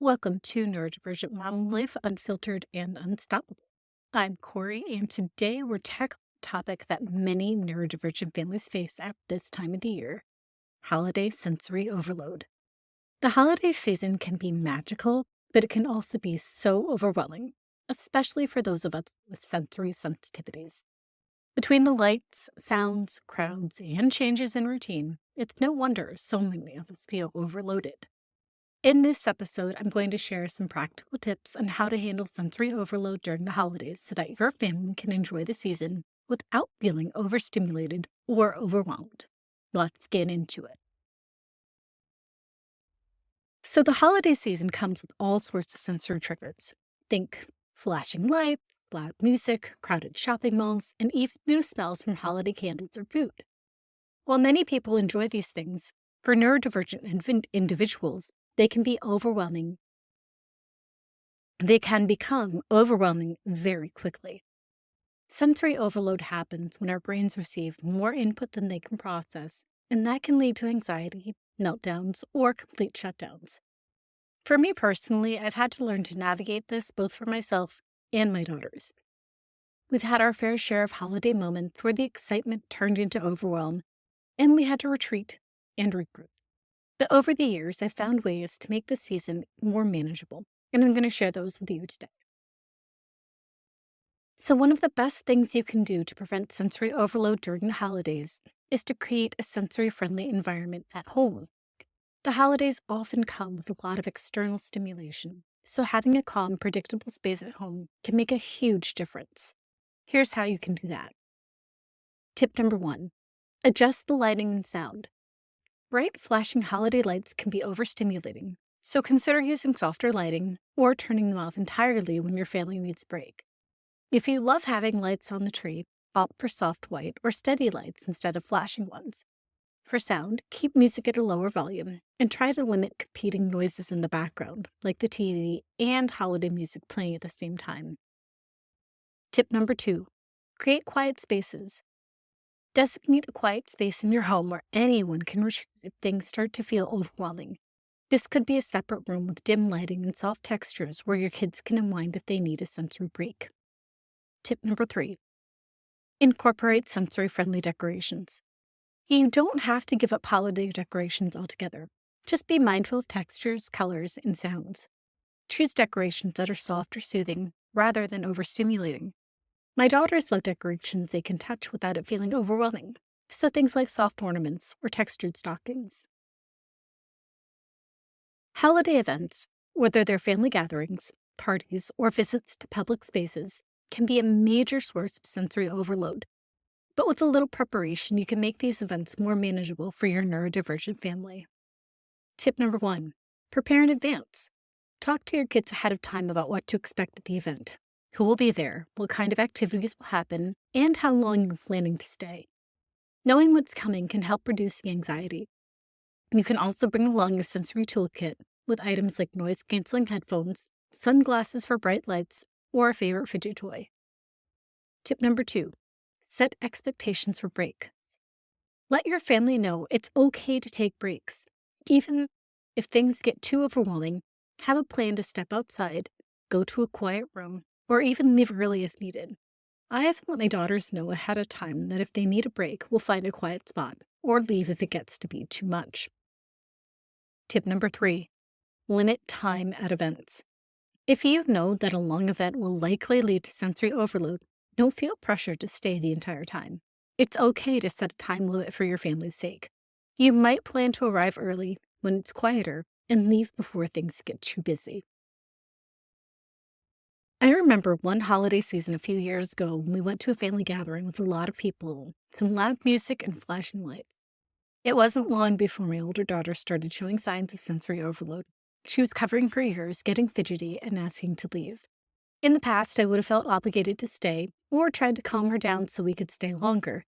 Welcome to Neurodivergent Mom Life Unfiltered and Unstoppable. I'm Corey, and today we're tackling a topic that many neurodivergent families face at this time of the year: holiday sensory overload. The holiday season can be magical, but it can also be so overwhelming, especially for those of us with sensory sensitivities. Between the lights, sounds, crowds, and changes in routine, it's no wonder so many of us feel overloaded. In this episode, I'm going to share some practical tips on how to handle sensory overload during the holidays so that your family can enjoy the season without feeling overstimulated or overwhelmed. Let's get into it. So, the holiday season comes with all sorts of sensory triggers. Think flashing lights, loud music, crowded shopping malls, and even new smells from holiday candles or food. While many people enjoy these things, for neurodivergent individuals, they can be overwhelming they can become overwhelming very quickly. Sensory overload happens when our brains receive more input than they can process, and that can lead to anxiety, meltdowns, or complete shutdowns. For me personally, I've had to learn to navigate this both for myself and my daughters. We've had our fair share of holiday moments where the excitement turned into overwhelm, and we had to retreat and regroup. But over the years, I've found ways to make the season more manageable, and I'm going to share those with you today. So, one of the best things you can do to prevent sensory overload during the holidays is to create a sensory friendly environment at home. The holidays often come with a lot of external stimulation, so having a calm, predictable space at home can make a huge difference. Here's how you can do that. Tip number one: adjust the lighting and sound. Bright, flashing holiday lights can be overstimulating, so consider using softer lighting or turning them off entirely when your family needs a break. If you love having lights on the tree, opt for soft white or steady lights instead of flashing ones. For sound, keep music at a lower volume and try to limit competing noises in the background, like the TV and holiday music playing at the same time. Tip number two: create quiet spaces. Designate a quiet space in your home where anyone can retreat if things start to feel overwhelming. This could be a separate room with dim lighting and soft textures where your kids can unwind if they need a sensory break. Tip number three: incorporate sensory friendly decorations. You don't have to give up holiday decorations altogether. Just be mindful of textures, colors, and sounds. Choose decorations that are soft or soothing rather than overstimulating. My daughters love decorations they can touch without it feeling overwhelming, so things like soft ornaments or textured stockings. Holiday events, whether they're family gatherings, parties, or visits to public spaces, can be a major source of sensory overload. But with a little preparation, you can make these events more manageable for your neurodivergent family. Tip number one: prepare in advance. Talk to your kids ahead of time about what to expect at the event, who will be there, what kind of activities will happen, and how long you're planning to stay. Knowing what's coming can help reduce the anxiety. You can also bring along a sensory toolkit with items like noise canceling headphones, sunglasses for bright lights, or a favorite fidget toy. Tip number two: set expectations for breaks. Let your family know it's okay to take breaks. Even if things get too overwhelming, have a plan to step outside, go to a quiet room, or even leave early if needed. I have let my daughters know ahead of time that if they need a break, we'll find a quiet spot or leave if it gets to be too much. Tip number three: limit time at events. If you know that a long event will likely lead to sensory overload, don't feel pressured to stay the entire time. It's okay to set a time limit for your family's sake. You might plan to arrive early when it's quieter and leave before things get too busy. I remember one holiday season a few years ago when we went to a family gathering with a lot of people, some loud music and flashing lights. It wasn't long before my older daughter started showing signs of sensory overload. She was covering her ears, getting fidgety, and asking to leave. In the past, I would have felt obligated to stay or tried to calm her down so we could stay longer.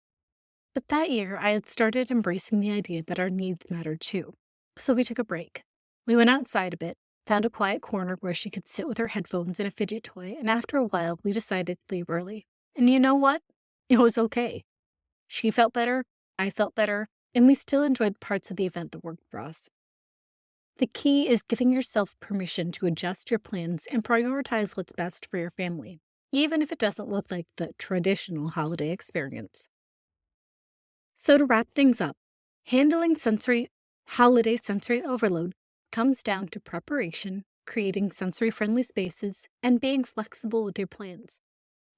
But that year, I had started embracing the idea that our needs mattered too. So we took a break. We went outside a bit, found a quiet corner where she could sit with her headphones and a fidget toy, and after a while, we decided to leave early. And you know what? It was okay. She felt better, I felt better, and we still enjoyed parts of the event that worked for us. The key is giving yourself permission to adjust your plans and prioritize what's best for your family, even if it doesn't look like the traditional holiday experience. So, to wrap things up, handling holiday sensory overload comes down to preparation, creating sensory friendly spaces, and being flexible with your plans.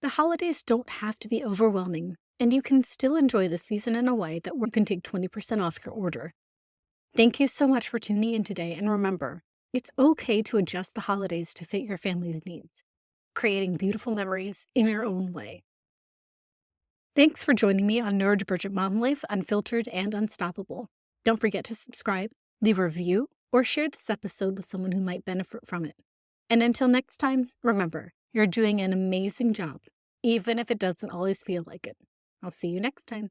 The holidays don't have to be overwhelming, and you can still enjoy the season in a way that can take 20% off your order. Thank you so much for tuning in today, and remember, it's okay to adjust the holidays to fit your family's needs, creating beautiful memories in your own way. Thanks for joining me on Neurodivergent Mom Life, Unfiltered and Unstoppable. Don't forget to subscribe, leave a review, or share this episode with someone who might benefit from it. And until next time, remember, you're doing an amazing job, even if it doesn't always feel like it. I'll see you next time.